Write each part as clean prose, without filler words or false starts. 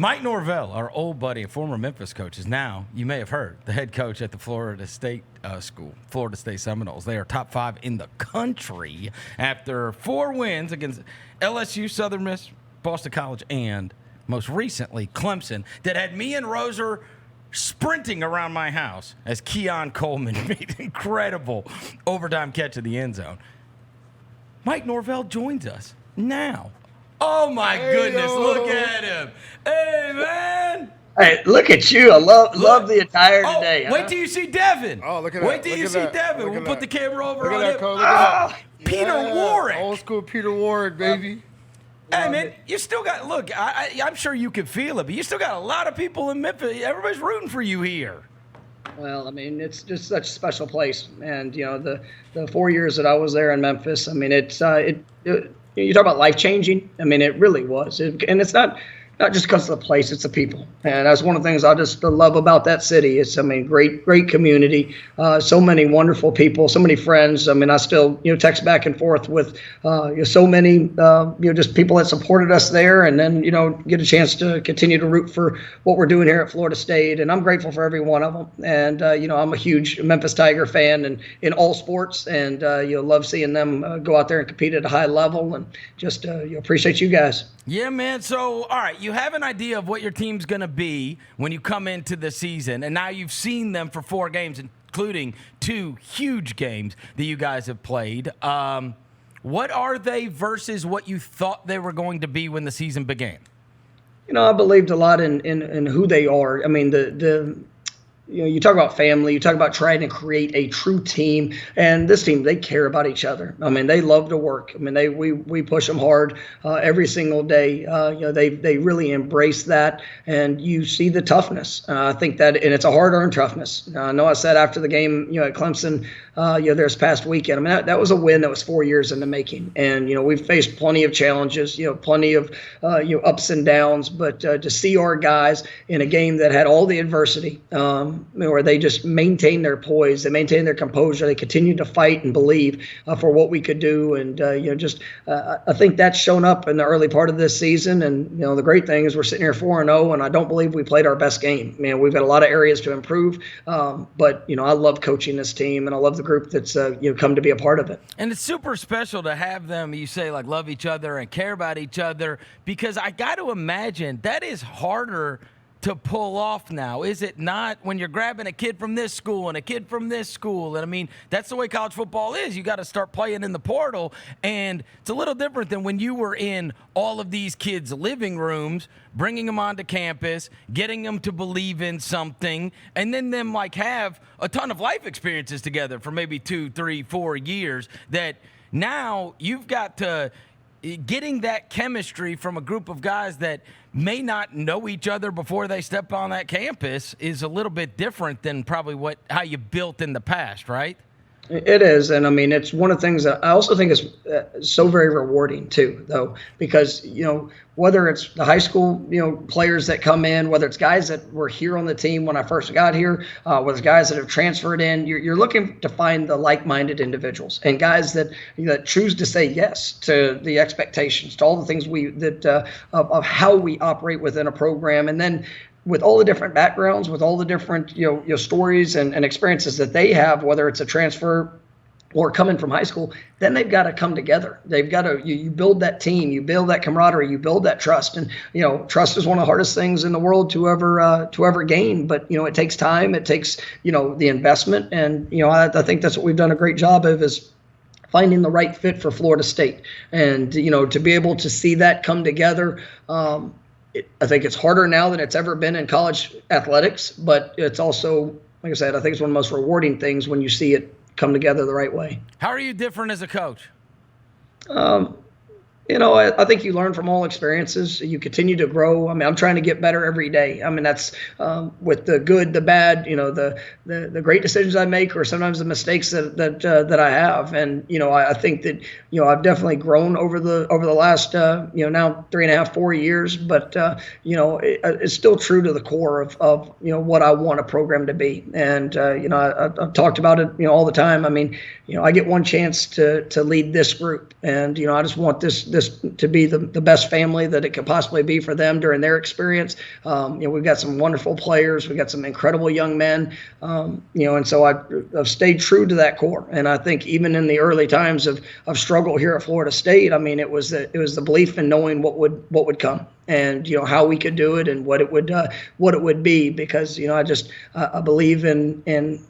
Mike Norvell, our old buddy and former Memphis coach, is now, you may have heard, the head coach at the Florida State school, Florida State Seminoles. They are top 5 in the country after 4 wins against LSU, Southern Miss, Boston College, and most recently Clemson, that had me and Roser sprinting around my house as Keon Coleman made an incredible overtime catch in the end zone. Mike Norvell joins us now. Oh, my goodness. Look at him. Hey, man. Hey, look at you. I love the attire today. Wait till you see Devin. Oh, look at that. Wait till you see Devin. We'll put the camera over on him. Look at that. Peter Warwick. Old school Peter Warwick, baby. Hey, man, you still got, look, I'm sure you can feel it, but you still got a lot of people in Memphis. Everybody's rooting for you here. Well, I mean, it's just such a special place. And, you know, the 4 years that I was there in Memphis, I mean, you talk about life-changing. I mean, it really was. And it's not just because of the place, it's the people. And that's one of the things I just love about that city. It's, I mean, great community, so many wonderful people, so many friends. I mean, I still, text back and forth with so many, just people that supported us there, and then, get a chance to continue to root for what we're doing here at Florida State. And I'm grateful for every one of them. And, I'm a huge Memphis Tiger fan and in all sports, and, love seeing them go out there and compete at a high level, and just appreciate you guys. Yeah, man. So, all right, you have an idea of what your team's going to be when you come into the season, and now you've seen them for 4 games, including 2 huge games that you guys have played. What are they versus what you thought they were going to be when the season began? I believed a lot in who they are. I mean, you talk about family, you talk about trying to create a true team, and this team, they care about each other. I mean, they love to work. I mean, we push them hard every single day. They really embrace that, and you see the toughness. I think that, and it's a hard-earned toughness. I know I said after the game, at Clemson, this past weekend, I mean, that was a win that was 4 years in the making, and we've faced plenty of challenges, plenty of ups and downs, but to see our guys in a game that had all the adversity, where they just maintain their poise, they maintain their composure, they continue to fight and believe for what we could do. And, I think that's shown up in the early part of this season. And, the great thing is we're sitting here 4-0, and I don't believe we played our best game. We've got a lot of areas to improve. But, I love coaching this team, and I love the group that's, come to be a part of it. And it's super special to have them, you say, like, love each other and care about each other, because I got to imagine that is harder to pull off now, is it not, when you're grabbing a kid from this school and a kid from this school? And I mean, that's the way college football is. You got to start playing in the portal, and it's a little different than when you were in all of these kids' living rooms, bringing them onto campus, getting them to believe in something, and then them have a ton of life experiences together for maybe 2, 3, 4 years, that now you've got to getting that chemistry from a group of guys that may not know each other before they step on that campus is a little bit different than probably how you built in the past, right? It is. And I mean, it's one of the things that I also think is so very rewarding too, though, because, whether it's the high school, players that come in, whether it's guys that were here on the team when I first got here, whether it's guys that have transferred in, you're looking to find the like-minded individuals and guys that choose to say yes to the expectations, to all the things of how we operate within a program. And then with all the different backgrounds, with all the different stories and experiences that they have, whether it's a transfer or coming from high school, then they've got to come together. They've got to, you build that team, you build that camaraderie, you build that trust. And, trust is one of the hardest things in the world to ever gain. But, it takes time, it takes, the investment. And, I think that's what we've done a great job of, is finding the right fit for Florida State. And, to be able to see that come together, I think it's harder now than it's ever been in college athletics, but it's also, like I said, I think it's one of the most rewarding things when you see it come together the right way. How are you different as a coach? I think you learn from all experiences. You continue to grow. I mean, I'm trying to get better every day. I mean, that's with the good, the bad, the great decisions I make, or sometimes the mistakes that I have. And, I think that, I've definitely grown over the last, now 3.5, 4 years. But, it's still true to the core of what I want a program to be. And, I've talked about it, all the time. I mean, I get one chance to lead this group. And, I just want this this to be the best family that it could possibly be for them during their experience. We've got some wonderful players. We've got some incredible young men, and so I've stayed true to that core. And I think even in the early times of struggle here at Florida State, I mean, it was the belief in knowing what would come, and how we could do it and what it would be, because I believe in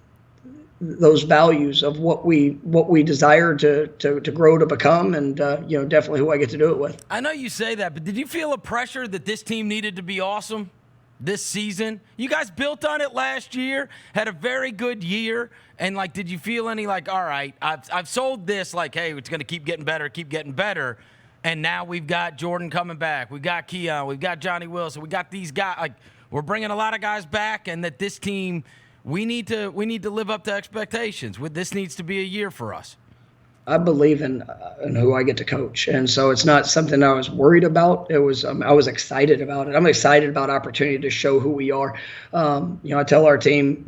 those values of what we desire to grow to become, and definitely who I get to do it with. I know you say that, but did you feel a pressure that this team needed to be awesome this season? You guys built on it last year, had a very good year, and did you feel any all right, I've sold this, hey, it's going to keep getting better, and now we've got Jordan coming back, we've got Keon, we've got Johnny Wilson, we got these guys, we're bringing a lot of guys back, and that this team, we need to live up to expectations. This needs to be a year for us. I believe in who I get to coach, and so it's not something I was worried about. It was I was excited about it. I'm excited about opportunity to show who we are. I tell our team,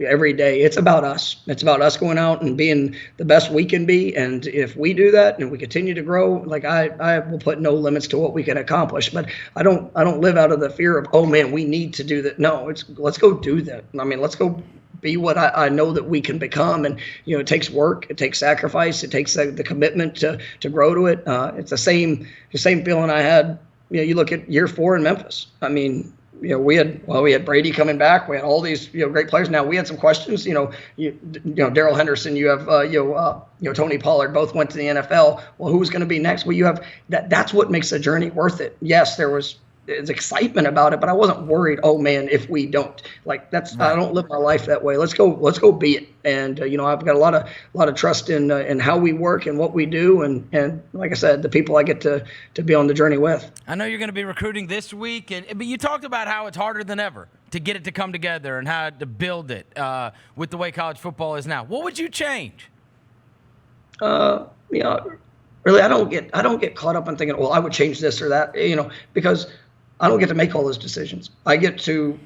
every day, it's about us. It's about us going out and being the best we can be. And if we do that and we continue to grow, I will put no limits to what we can accomplish. But I don't live out of the fear of, oh man, we need to do that. No, let's go do that. I mean, let's go be what I know that we can become. And, it takes work, it takes sacrifice, it takes the commitment to grow to it. It's the same feeling I had. You look at year 4 in Memphis. I mean, we had Brady coming back. We had all these, great players. Now we had some questions, Darrell Henderson, you have, Tony Pollard, both went to the NFL. Well, who's going to be next? Well, you have that's what makes the journey worth it. Yes, there's excitement about it, but I wasn't worried, oh man, if we don't. That's right. I don't live my life that way. Let's go be it. And I've got a lot of trust in how we work and what we do, and like I said, the people I get to be on the journey with. I know you're going to be recruiting this week, but you talked about how it's harder than ever to get it to come together and how to build it with the way college football is now. What would you change? Really, I don't get caught up in thinking, well, I would change this or that, because I don't get to make all those decisions. I get to,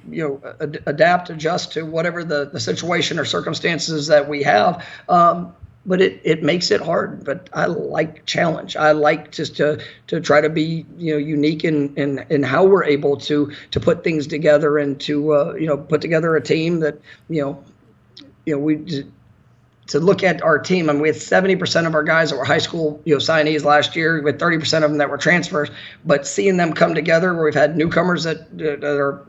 adapt, adjust to whatever the situation or circumstances that we have. But it makes it hard. But I like challenge. I like just to try to be, unique in how we're able to put things together and to, put together a team that, to look at our team, I mean, we had 70% of our guys that were high school, signees last year. We had 30% of them that were transfers. But seeing them come together, where we've had newcomers that are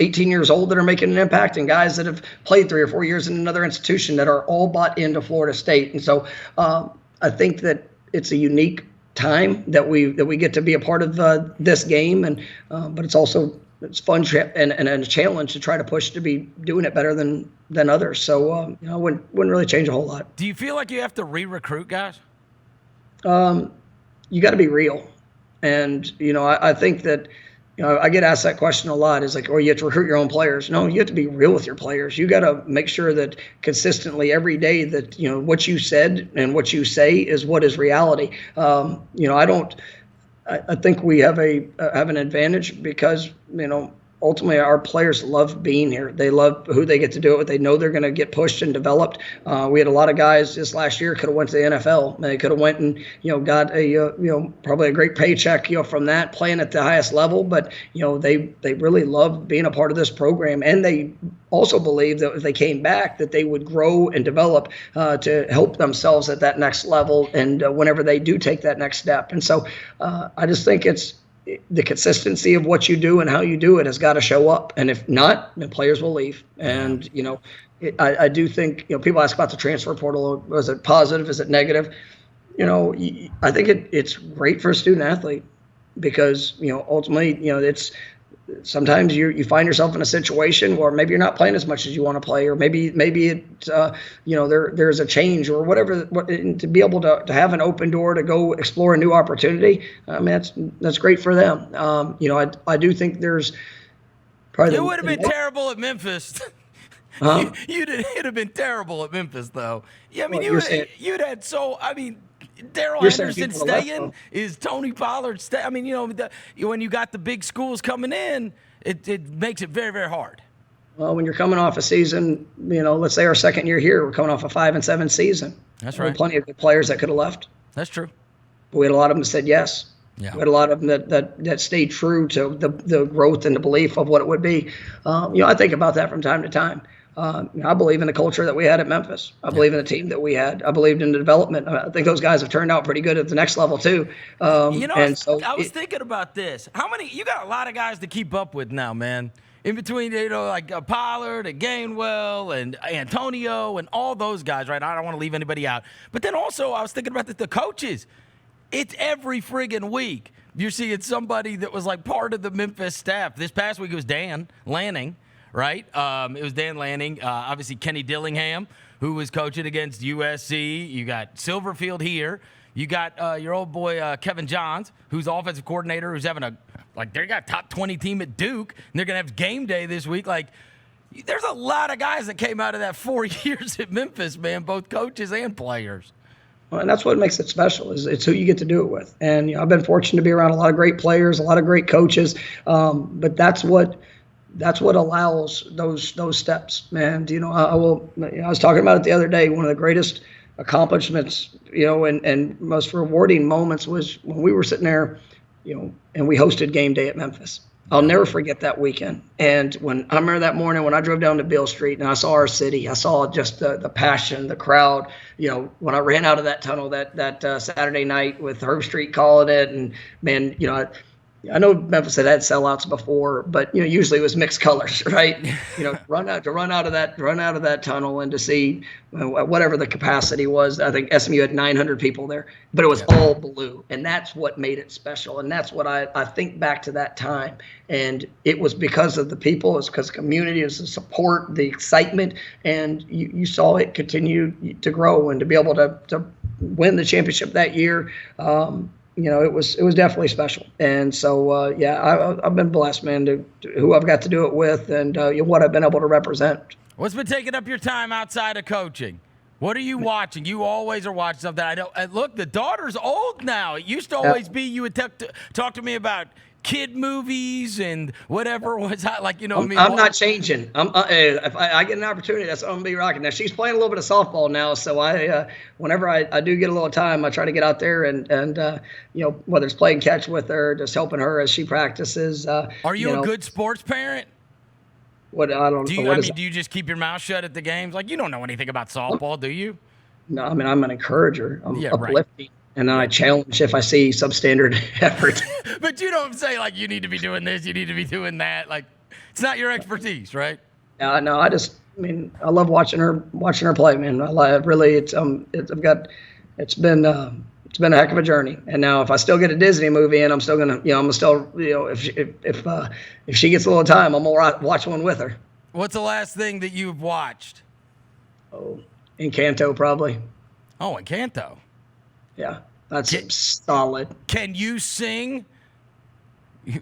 18 years old that are making an impact, and guys that have played 3 or 4 years in another institution that are all bought into Florida State. And so I think that it's a unique time that we get to be a part of this game, and but it's fun and a challenge to try to push to be doing it better than others. So I wouldn't really change a whole lot. Do you feel like you have to re-recruit guys? You got to be real, and I think that I get asked that question a lot. Is you have to recruit your own players. No, you have to be real with your players. You got to make sure that consistently every day that what you said and what you say is what is reality. I think we have an advantage because ultimately our players love being here. They love who they get to do it with. They know they're going to get pushed and developed. We had a lot of guys this last year could have went to the NFL. They could have went and got a probably a great paycheck from that, playing at the highest level. But they really love being a part of this program, and they also believe that if they came back that they would grow and develop to help themselves at that next level and whenever they do take that next step. And so I just think it's the consistency of what you do and how you do it has got to show up. And if not, the players will leave. And, I do think, people ask about the transfer portal. Was it positive? Is it negative? I think it's great for a student athlete because, ultimately, it's sometimes you find yourself in a situation where maybe you're not playing as much as you want to play, or maybe it, there's a change or whatever. To be able to have an open door to go explore a new opportunity, that's great for them. I do think there's probably. It would have been terrible at Memphis. Huh? It'd have been terrible at Memphis, though. Yeah, I mean, you'd had Darrell Henderson staying, is Tony Pollard staying. I mean, when you got the big schools coming in, it makes it very, very hard. Well, when you're coming off a season, let's say our second year here, we're coming off a 5-7 season. That's right. Plenty of good players that could have left. That's true. but we had a lot of them that said yes. Yeah. We had a lot of them that stayed true to the growth and the belief of what it would be. I think about that from time to time. I believe in the culture that we had at Memphis. I believe in the team that we had. I believed in the development. I think those guys have turned out pretty good at the next level too. I was thinking about this. You got a lot of guys to keep up with now, man. In between, like Pollard and Gainwell and Antonio and all those guys, right? I don't want to leave anybody out. But then also, I was thinking about the coaches. It's every friggin' week you're seeing somebody that was like part of the Memphis staff. This past week it was Dan Lanning, right? It was Dan Lanning. Obviously, Kenny Dillingham, who was coaching against USC. You got Silverfield here. You got your old boy Kevin Johns, who's offensive coordinator, who's having they got a top 20 team at Duke, and they're going to have game day this week. Like, there's a lot of guys that came out of that 4 years at Memphis, man, both coaches and players. Well, and that's what makes it special. Is it's who you get to do it with. And I've been fortunate to be around a lot of great players, a lot of great coaches. But that's what allows those steps, man. I was talking about it the other day. One of the greatest accomplishments, and most rewarding moments was when we were sitting there, and we hosted game day at Memphis. I'll never forget that weekend. And when I remember that morning when I drove down to Beale Street and I saw our city, I saw just the passion, the crowd. When I ran out of that tunnel that Saturday night with Herb Street calling it, and man, I know Memphis had sellouts before, but usually it was mixed colors, right? Run out of that tunnel and to see whatever the capacity was. I think SMU had 900 people there, but it was all blue, and that's what made it special. And that's what I think back to that time, and it was because of the people, it's because of the community, it's the support, the excitement, and you saw it continue to grow and to be able to win the championship that year. It was definitely special. And so, I've been blessed, man, to who I've got to do it with and what I've been able to represent. What's been taking up your time outside of coaching? What are you watching? You always are watching something. I know. Look, the daughter's old now. It used to always be you would talk to me about kid movies and whatever was hot, I'm not changing. If I get an opportunity, that's what I'm gonna be rocking. Now she's playing a little bit of softball now, so whenever I do get a little time, I try to get out there and whether it's playing catch with her, just helping her as she practices. Are you a good sports parent? What I don't. Do you just keep your mouth shut at the games? Like, you don't know anything about softball, do you? No, I'm an encourager. I'm uplifting. Right. And then I challenge if I see substandard effort. But you don't say, you need to be doing this, you need to be doing that. Like, it's not your expertise, right? No, I love watching her play, man. It's been a heck of a journey. And now if I still get a Disney movie in, I'm still gonna, if she gets a little time, I'm gonna watch one with her. What's the last thing that you've watched? Oh, Encanto, probably. Oh, Encanto. Yeah, that's solid. Can you sing?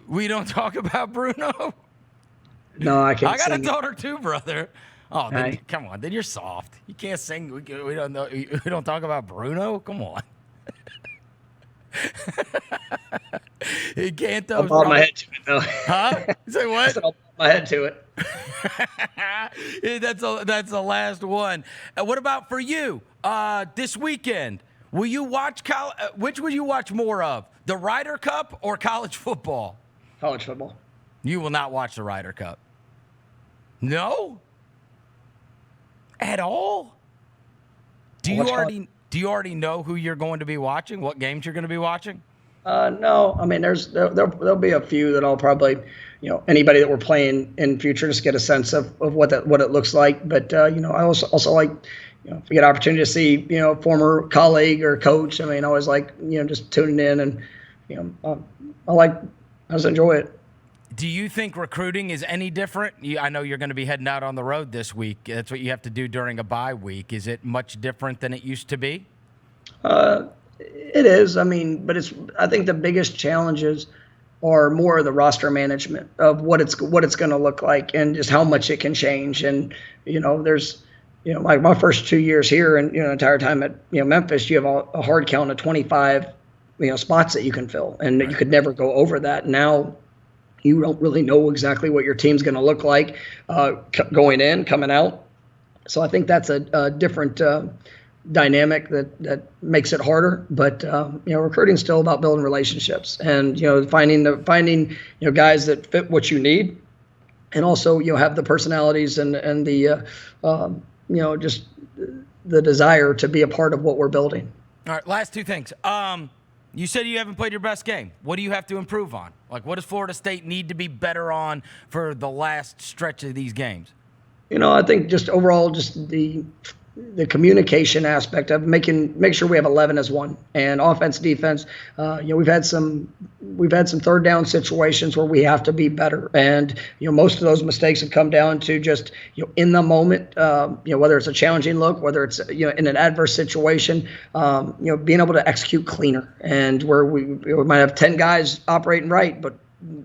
We don't talk about Bruno? No, I can't sing. I got a daughter too, brother. Oh, then, come on. Then you're soft. You can't sing. We don't know. We don't talk about Bruno? Come on. Encanto's I'll bob my head to it, though. Huh? Say what? I'll bob my head to it. That's the last one. What about for you this weekend? Will you watch which will you watch more of, the Ryder Cup or college football? College football. You will not watch the Ryder Cup. No? At all? Do you already know who you're going to be watching? What games you're going to be watching? No. I mean, there'll be a few that I'll probably, anybody that we're playing in future, just get a sense of what it looks like. But I also like. If we get an opportunity to see, former colleague or coach, I always like, just tuning in and, I just enjoy it. Do you think recruiting is any different? I know you're going to be heading out on the road this week. That's what you have to do during a bye week. Is it much different than it used to be? It is. But I think the biggest challenges are more of the roster management of what it's going to look like and just how much it can change. And, there's, like my first 2 years here and, entire time at, Memphis, you have a hard count of 25, spots that you can fill. And you could never go over that. Now you don't really know exactly what your team's going to look like going in, coming out. So I think that's a different dynamic that makes it harder. But recruiting is still about building relationships and finding guys that fit what you need, and also have the personalities and the just the desire to be a part of what we're building. All right, last two things. You said you haven't played your best game. What do you have to improve on? Like, what does Florida State need to be better on for the last stretch of these games? I think just overall, just the communication aspect of make sure we have 11 as one, and offense, defense. We've had some third down situations where we have to be better, and most of those mistakes have come down to just in the moment. Whether it's a challenging look, whether it's in an adverse situation, being able to execute cleaner, and where we might have 10 guys operating right, but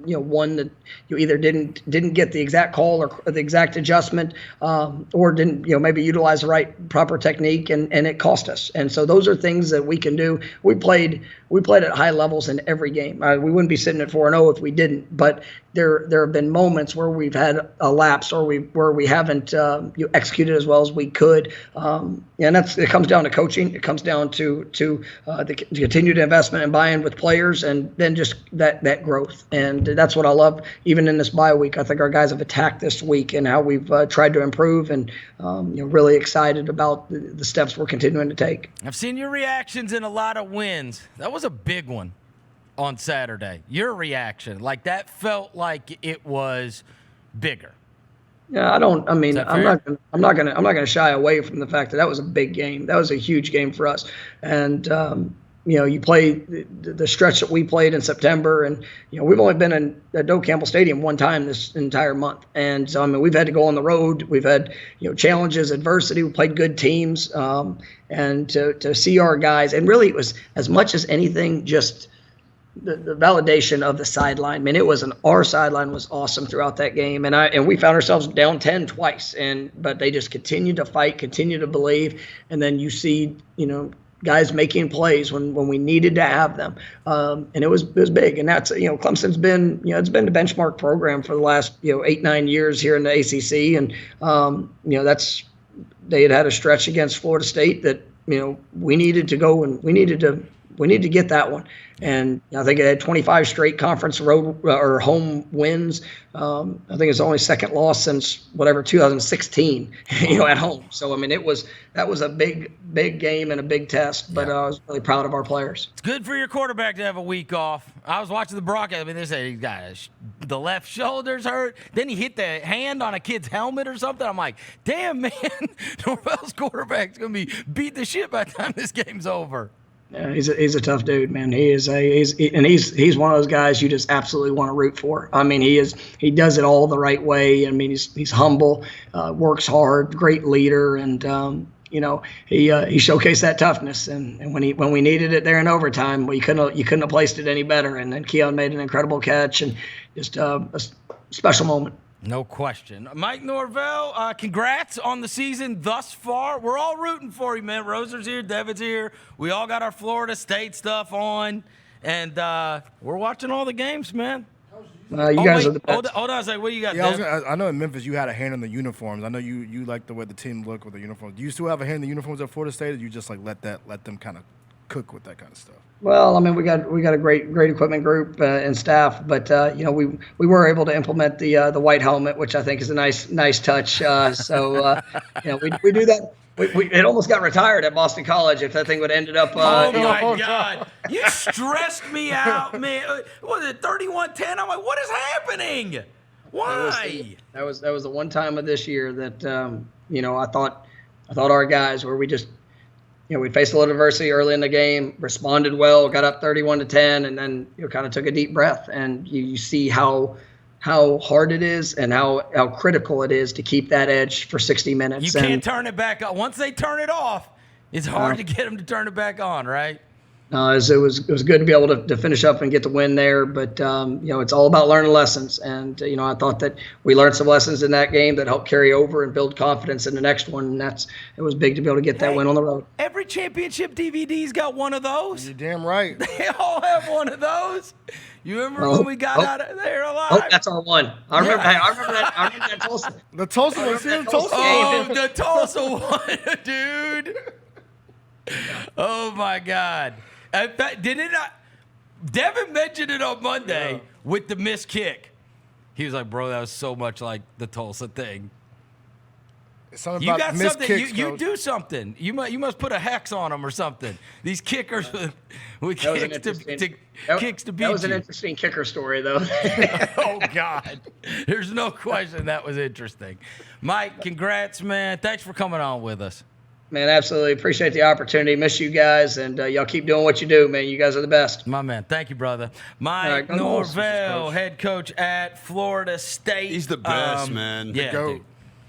one that you either didn't get the exact call or the exact adjustment, or didn't maybe utilize the right proper technique, and it cost us. And so those are things that we can do. We played at high levels in every game. We wouldn't be sitting at 4-0 if we didn't. But there have been moments where we've had a lapse, or where we haven't executed as well as we could. And it comes down to coaching. It comes down to the continued investment and buy-in with players, and then just that growth. And that's what I love. Even in this bye week, I think our guys have attacked this week and how we've tried to improve, and really excited about the steps we're continuing to take. I've seen your reactions in a lot of wins. That was a big one on Saturday. Your reaction, like that, felt like it was bigger. Yeah, I'm not gonna shy away from the fact that was a big game. That was a huge game for us, and you play the stretch that we played in September, and we've only been at Doak Campbell Stadium one time this entire month, and so we've had to go on the road. We've had challenges, adversity. We played good teams, and to see our guys, and really it was as much as anything just the validation of the sideline. I mean, our sideline was awesome throughout that game, and we found ourselves down 10 twice, but they just continued to fight, continued to believe, and then you see guys making plays when we needed to have them, and it was big. And that's Clemson's been it's been the benchmark program for the last 8-9 years here in the ACC, and they had a stretch against Florida State that we needed to go, and we needed to get that one. And I think it had 25 straight conference road or home wins. I think it's only second loss since 2016, at home. So that was a big game and a big test. But I was really proud of our players. It's good for your quarterback to have a week off. I was watching the broadcast. They say he's got the left shoulder's hurt. Then he hit the hand on a kid's helmet or something. I'm like, damn, man, Norvell's quarterback's gonna be beat the shit by the time this game's over. Yeah, he's a tough dude, man. He's one of those guys you just absolutely want to root for. He does it all the right way. He's humble, works hard, great leader, and he showcased that toughness. And when we needed it there in overtime, you couldn't have placed it any better. And then Keon made an incredible catch, and just a special moment. No question. Mike Norvell, congrats on the season thus far. We're all rooting for you, man. Roser's here, Devin's here. We all got our Florida State stuff on, and we're watching all the games, man. You guys are the best. Hold on a second. What do you got, I know in Memphis you had a hand in the uniforms. I know you like the way the team look with the uniforms. Do you still have a hand in the uniforms at Florida State, or do you just let them kind of cook with that kind of stuff? Well, we got a great equipment group and staff, but we were able to implement the white helmet, which I think is a nice touch. So we do that. It almost got retired at Boston College if that thing would have ended up. Oh my God! You stressed me out, man. What was it, 31-10? I'm like, what is happening? Why? That was the one time of this year that I thought our guys where we just. We faced a little adversity early in the game, responded well, got up 31-10, and then kind of took a deep breath. And you see how hard it is and how critical it is to keep that edge for 60 minutes. You can't turn it back on. Once they turn it off, it's hard to get them to turn it back on, right? It was good to be able to finish up and get the win there, but it's all about learning lessons, and I thought that we learned some lessons in that game that helped carry over and build confidence in the next one, and it was big to be able to get that win on the road. Every championship DVD's got one of those. You're damn right. They all have one of those. You remember when we got out of there alive? Oh, that's our one. I remember that Tulsa. The Tulsa one. Oh, the Tulsa one, dude. Oh my God! In fact, did it not? Devin mentioned it on Monday with the missed kick. He was like, "Bro, that was so much like the Tulsa thing." Something You about got missed something. kicks, You Coach. do something. You must put a hex on them or something. These kickers with That was an kicks to interesting- kicks to beat That was an you. interesting kicker story, though. Oh God! There's no question that was interesting. Mike, congrats, man. Thanks for coming on with us. Man, absolutely. Appreciate the opportunity. Miss you guys, and y'all keep doing what you do, man. You guys are the best. My man. Thank you, brother. Mike right, go Noles. Norvell, head coach at Florida State. He's the best, man. Yeah, goat. dude.